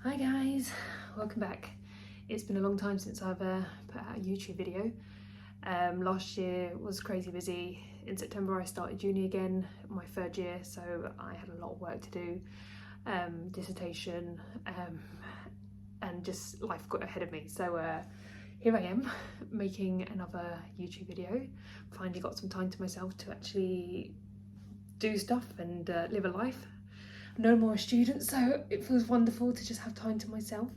Hi guys, welcome back. It's been a long time since I've put out a YouTube video. Last year was crazy busy. In September I started uni again, my third year, so I had a lot of work to do, dissertation, and just life got ahead of me. So here I am making another YouTube video. Finally got some time to myself to actually do stuff and live a life. No more a student, so it feels wonderful to just have time to myself.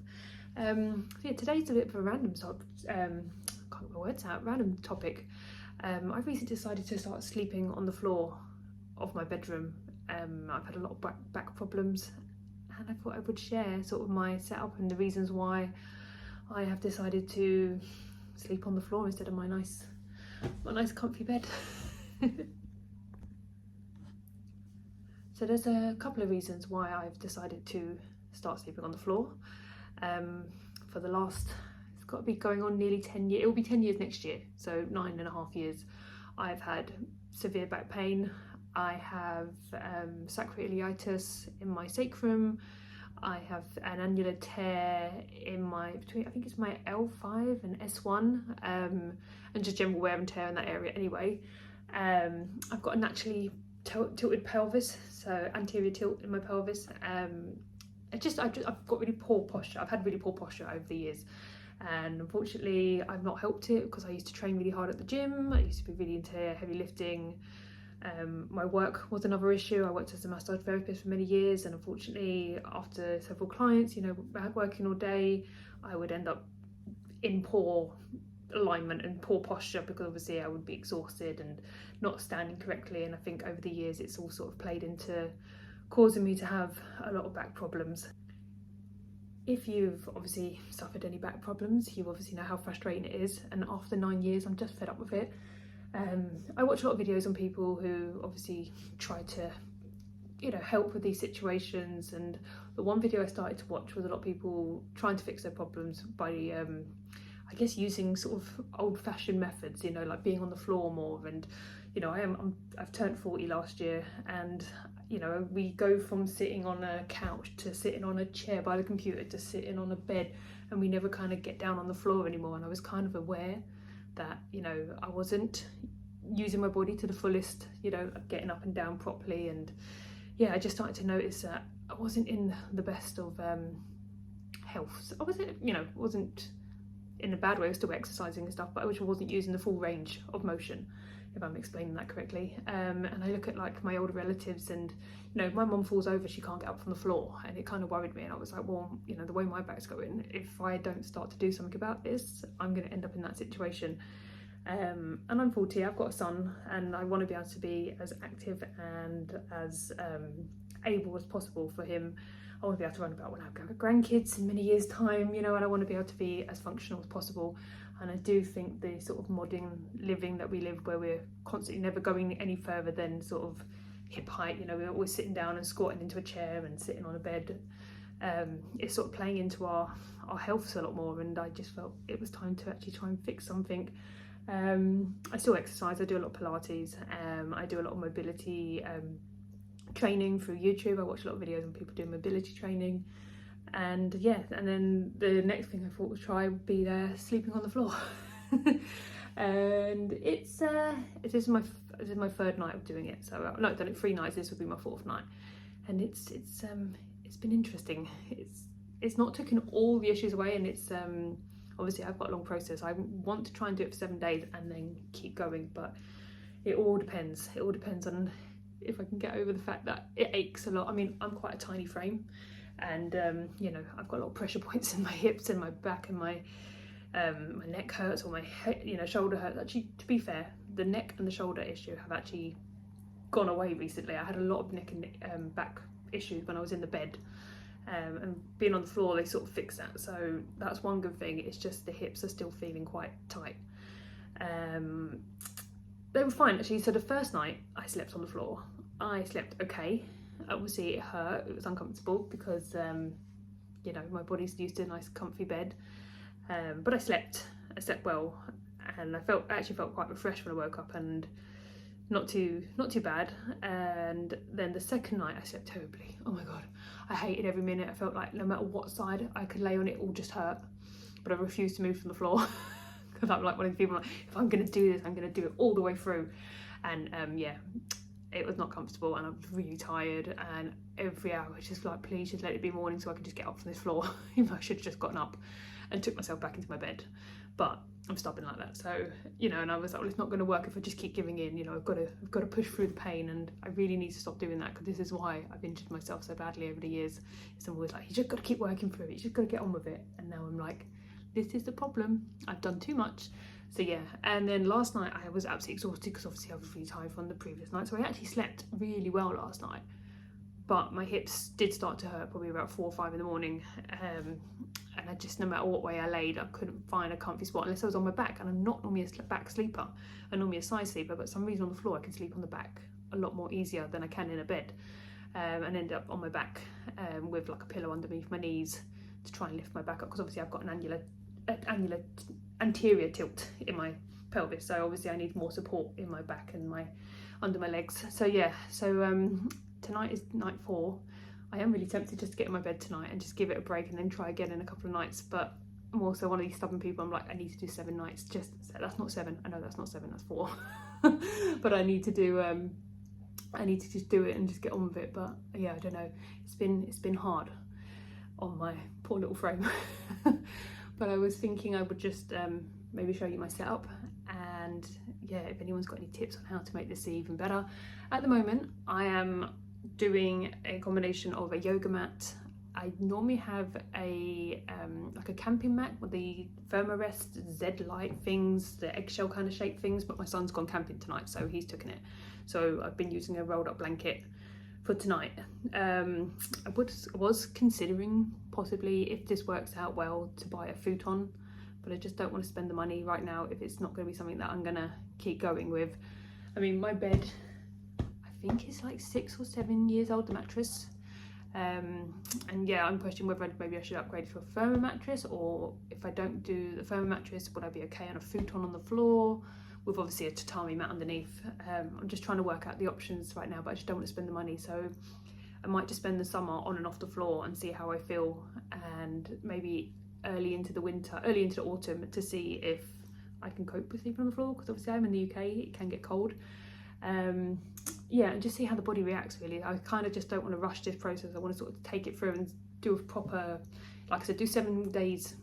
Yeah, today's a bit of a random can't get my words out, random topic. I've recently decided to start sleeping on the floor of my bedroom. I've had a lot of back problems, and I thought I would share sort of my setup and the reasons why I have decided to sleep on the floor instead of my nice comfy bed. So there's a couple of reasons why I've decided to start sleeping on the floor. For the last, it's got to be going on nearly 10 years, it will be 10 years next year, so 9.5 years, I've had severe back pain. I have sacroiliitis in my sacrum. I have an annular tear in my, I think it's my L5 and S1, and just general wear and tear in that area anyway. I've got a naturally tilted pelvis, so anterior tilt in my pelvis. I've got really poor posture. I've had really poor posture over the years, and unfortunately I've not helped it because I used to train really hard at the gym. I used to be really into heavy lifting. My work was another issue. I worked as a massage therapist for many years, and unfortunately after several clients, working all day, I would end up in poor alignment and poor posture because obviously I would be exhausted and not standing correctly, and I think over the years it's all sort of played into causing me to have a lot of back problems. If you've obviously suffered any back problems, you obviously know how frustrating it is, and after 9 years I'm just fed up with it. I watch a lot of videos on people who obviously try to help with these situations, and the one video I started to watch was a lot of people trying to fix their problems by I guess using sort of old-fashioned methods, like being on the floor more. And I've turned 40 last year, and we go from sitting on a couch to sitting on a chair by the computer to sitting on a bed, and we never kind of get down on the floor anymore. And I was kind of aware that I wasn't using my body to the fullest, getting up and down properly. And yeah, I just started to notice that I wasn't in the best of health. So I wasn't in a bad way. I was still exercising and stuff, but I wasn't using the full range of motion, if I'm explaining that correctly. And I look at like my older relatives, and my mum falls over, she can't get up from the floor, and it kind of worried me. And I was like, well, the way my back's going, if I don't start to do something about this, I'm going to end up in that situation. And I'm 40, I've got a son, and I want to be able to be as active and as able as possible for him. I want to be able to run about when I've got grandkids in many years' time, and I want to be able to be as functional as possible. And I do think the sort of modern living that we live, where we're constantly never going any further than sort of hip height, we're always sitting down and squatting into a chair and sitting on a bed, it's sort of playing into our health a lot more. And I just felt it was time to actually try and fix something. I still exercise, I do a lot of Pilates, I do a lot of mobility training through YouTube. I watch a lot of videos on people doing mobility training, and yeah, and then the next thing I thought was try would be sleeping on the floor. And this is my third night of doing it, so no, I've done it 3 nights, this will be my 4th night, and it's been interesting. It's not taken all the issues away, and it's obviously I've got a long process. I want to try and do it for 7 days and then keep going, but it all depends on if I can get over the fact that it aches a lot. I mean, I'm quite a tiny frame, and I've got a lot of pressure points in my hips and my back, and my neck hurts, or my shoulder hurts. Actually, to be fair, the neck and the shoulder issue have actually gone away recently. I had a lot of neck and back issues when I was in the bed, and being on the floor, they sort of fix that, so that's one good thing. It's just the hips are still feeling quite tight. They were fine actually. So the first night I slept on the floor, I slept okay. Obviously it hurt, it was uncomfortable because my body's used to a nice comfy bed, but I slept well, and I actually felt quite refreshed when I woke up, and not too bad. And then the second night I slept terribly. Oh my god, I hated every minute. I felt like no matter what side I could lay on, it all just hurt. But I refused to move from the floor because I'm like one of the people like, if I'm gonna do this, I'm gonna do it all the way through. And yeah, it was not comfortable, and I was really tired, and every hour I was just like, please just let it be morning so I can just get up from this floor. Even though I should have just gotten up and took myself back into my bed, but I'm stubborn like that. So, you know, and I was like, well, it's not going to work if I just keep giving in. You know, I've got to push through the pain, and I really need to stop doing that, because this is why I've injured myself so badly over the years. I'm always like, you just got to keep working through it, you just got to get on with it. And now I'm like, this is the problem, I've done too much. So yeah, and then last night I was absolutely exhausted because obviously I was really tired from the previous night. So I actually slept really well last night, but my hips did start to hurt probably about 4 or 5 in the morning. And I just, no matter what way I laid, I couldn't find a comfy spot unless I was on my back. And I'm not normally a back sleeper, I'm normally a side sleeper, but for some reason on the floor I can sleep on the back a lot more easier than I can in a bed. And ended up on my back with like a pillow underneath my knees to try and lift my back up, because obviously I've got an anterior tilt in my pelvis, so obviously I need more support in my back and under my legs. So yeah, so tonight is night 4. I am really tempted just to get in my bed tonight and just give it a break and then try again in a couple of nights, but I'm also one of these stubborn people. I'm like, I need to do 7 nights. Just, that's not 7, I know that's not 7, that's 4. But I need to do I need to just do it and just get on with it. But yeah, I don't know, it's been hard on my poor little frame. But I was thinking I would just maybe show you my setup, and yeah, if anyone's got any tips on how to make this even better. At the moment I am doing a combination of a yoga mat. I normally have a like a camping mat with the Thermarest Z-Lite things, the eggshell kind of shaped things, but my son's gone camping tonight, so he's taken it. So I've been using a rolled up blanket for tonight. I was considering possibly, if this works out well, to buy a futon, but I just don't want to spend the money right now if it's not going to be something that I'm going to keep going with. I mean, my bed, I think it's like 6 or 7 years old, the mattress. And yeah, I'm questioning whether maybe I should upgrade to a firmer mattress, or if I don't do the firmer mattress, would I be okay on a futon on the floor with obviously a tatami mat underneath. I'm just trying to work out the options right now, but I just don't want to spend the money. So I might just spend the summer on and off the floor and see how I feel, and maybe early into the autumn to see if I can cope with sleeping on the floor, because obviously I'm in the UK, it can get cold. Yeah, and just see how the body reacts really. I kind of just don't want to rush this process. I want to sort of take it through and do a proper, like I said, do 7 days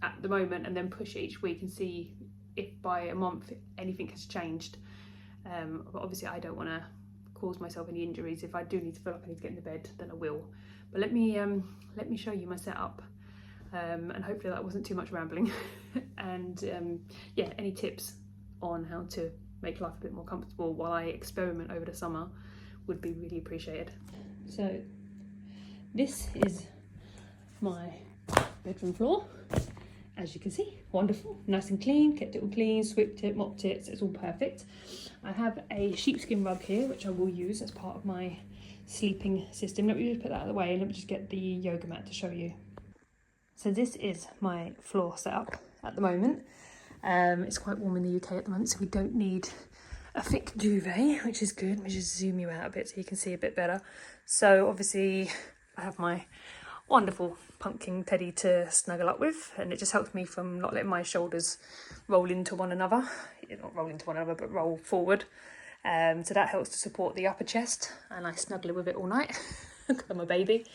at the moment, and then push it each week and see if by a month anything has changed. But obviously I don't want to cause myself any injuries. If I do need to feel like I need to get in the bed, then I will. But let me show you my setup, and hopefully that wasn't too much rambling. And yeah, any tips on how to make life a bit more comfortable while I experiment over the summer would be really appreciated. So this is my bedroom floor. As you can see, wonderful, nice and clean, kept it all clean, swept it, mopped it, so it's all perfect. I have a sheepskin rug here, which I will use as part of my sleeping system. Let me just put that out of the way, and let me just get the yoga mat to show you. So this is my floor setup at the moment. It's quite warm in the UK at the moment, so we don't need a thick duvet, which is good. Let me just zoom you out a bit so you can see a bit better. So obviously I have my wonderful pumpkin teddy to snuggle up with, and it just helps me from not letting my shoulders roll into one another. Not roll into one another, but roll forward. So that helps to support the upper chest, and I snuggle with it all night because I'm a baby.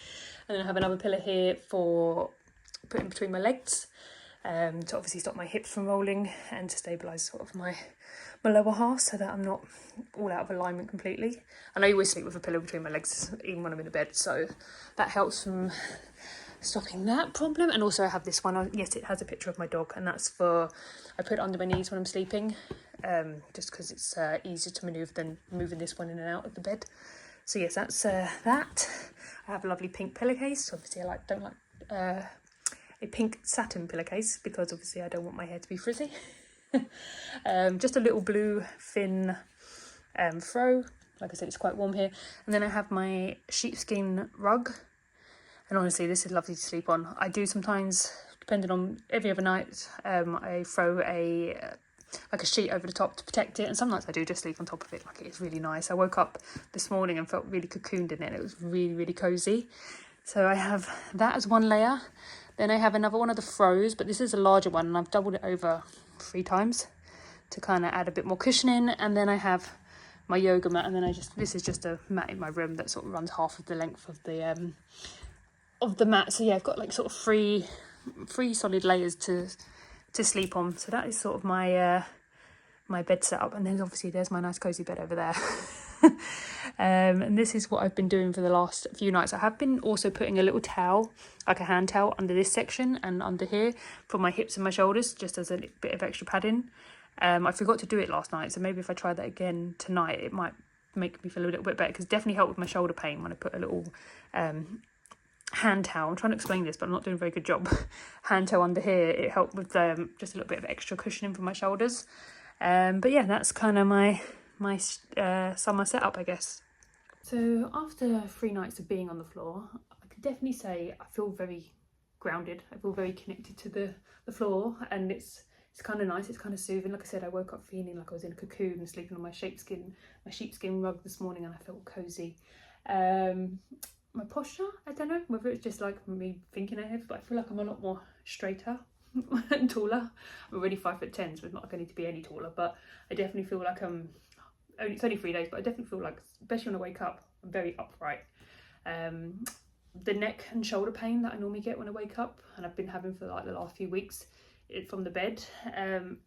And then I have another pillow here for putting between my legs, to obviously stop my hips from rolling and to stabilise sort of my lower half, so that I'm not all out of alignment completely. And I always sleep with a pillow between my legs, even when I'm in the bed, so that helps from stopping that problem. And also I have this one, yes, it has a picture of my dog, and that's for, I put it under my knees when I'm sleeping, just because it's easier to manoeuvre than moving this one in and out of the bed. So yes, that's that. I have a lovely pink pillowcase. Obviously I don't like a pink satin pillowcase, because obviously I don't want my hair to be frizzy. Just a little blue thin throw. Like I said, it's quite warm here. And then I have my sheepskin rug, and honestly this is lovely to sleep on. I do sometimes, depending on every other night, I throw a like a sheet over the top to protect it, and some nights I do just sleep on top of it. Like, it is really nice. I woke up this morning and felt really cocooned in it. It was really, really cozy. So I have that as one layer. Then I have another one of the Froze, but this is a larger one, and I've doubled it over 3 times to kind of add a bit more cushioning. And then I have my yoga mat, and then this is just a mat in my room that sort of runs half of the length of the mat. So yeah, I've got like sort of three solid layers to sleep on. So that is sort of my my bed setup, and then obviously there's my nice cozy bed over there. And this is what I've been doing for the last few nights. I have been also putting a little towel, like a hand towel, under this section and under here for my hips and my shoulders, just as a bit of extra padding. I forgot to do it last night, so maybe if I try that again tonight, it might make me feel a little bit better, because it definitely helped with my shoulder pain when I put a little hand towel. I'm trying to explain this, but I'm not doing a very good job. Hand towel under here, it helped with just a little bit of extra cushioning for my shoulders. But yeah, that's kind of my summer setup, I guess. So after 3 nights of being on the floor, I could definitely say I feel very grounded. I feel very connected to the floor, and it's kind of nice. It's kind of soothing. Like I said, I woke up feeling like I was in a cocoon and sleeping on my sheepskin rug this morning, and I felt cozy. My posture, I don't know whether it's just like me thinking ahead, but I feel like I'm a lot more straighter and taller. I'm already 5'10", so it's not like I need to be any taller, but I definitely feel like it's only 3 days, but I definitely feel like, especially when I wake up, I'm very upright. The neck and shoulder pain that I normally get when I wake up, and I've been having for like the last few weeks from the bed,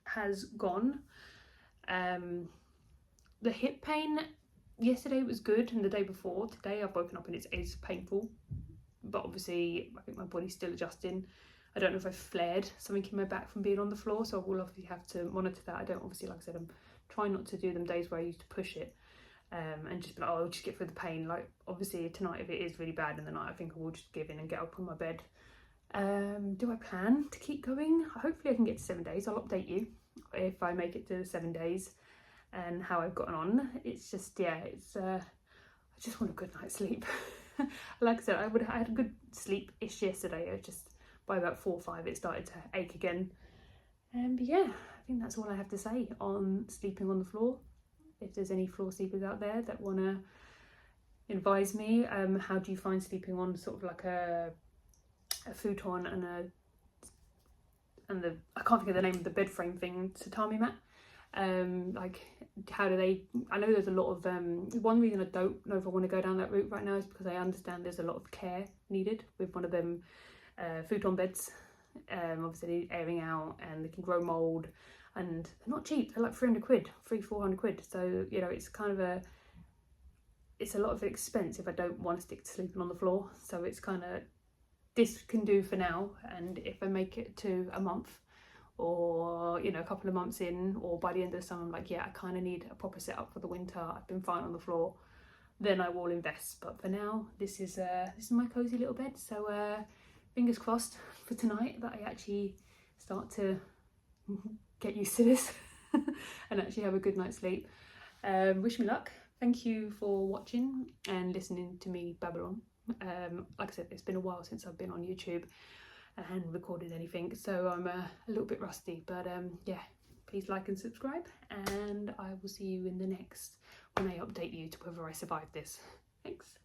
has gone. The hip pain yesterday was good, and the day before, today I've woken up and it's painful, but obviously I think my body's still adjusting. I don't know if I've flared something in my back from being on the floor, so I will obviously have to monitor that. I don't obviously, like I said, I'm trying not to do them days where I used to push it, and just be like, oh, I'll just get through the pain. Like, obviously tonight, if it is really bad in the night, I think I will just give in and get up on my bed. Do I plan to keep going? Hopefully I can get to 7 days. I'll update you if I make it to the 7 days and how I've gotten on. It's just, yeah, I just want a good night's sleep. Like I said, I had a good sleep-ish yesterday. I just, by about 4 or 5, it started to ache again. But yeah, I think that's all I have to say on sleeping on the floor. If there's any floor sleepers out there that want to advise me, how do you find sleeping on sort of like a futon and the, I can't think of the name of the bed frame thing, tatami mat. Like, how do they, I know there's a lot of, one reason I don't know if I want to go down that route right now is because I understand there's a lot of care needed with one of them futon beds. Obviously airing out, and they can grow mold, and they're not cheap. They're like 300 quid, 400 quid. So, you know, it's kind of it's a lot of expense if I don't want to stick to sleeping on the floor. So it's kind of, this can do for now, and if I make it to a month, or, you know, a couple of months in, or by the end of the summer, I'm like, yeah, I kind of need a proper setup for the winter, I've been fine on the floor, then I will invest. But for now, this is my cozy little bed. So fingers crossed for tonight that I actually start to get used to this and actually have a good night's sleep. Wish me luck. Thank you for watching and listening to me babble on. Like I said, it's been a while since I've been on YouTube and recorded anything, so I'm a little bit rusty, but yeah, please like and subscribe, and I will see you in the next when I update you to whether I survived this. Thanks.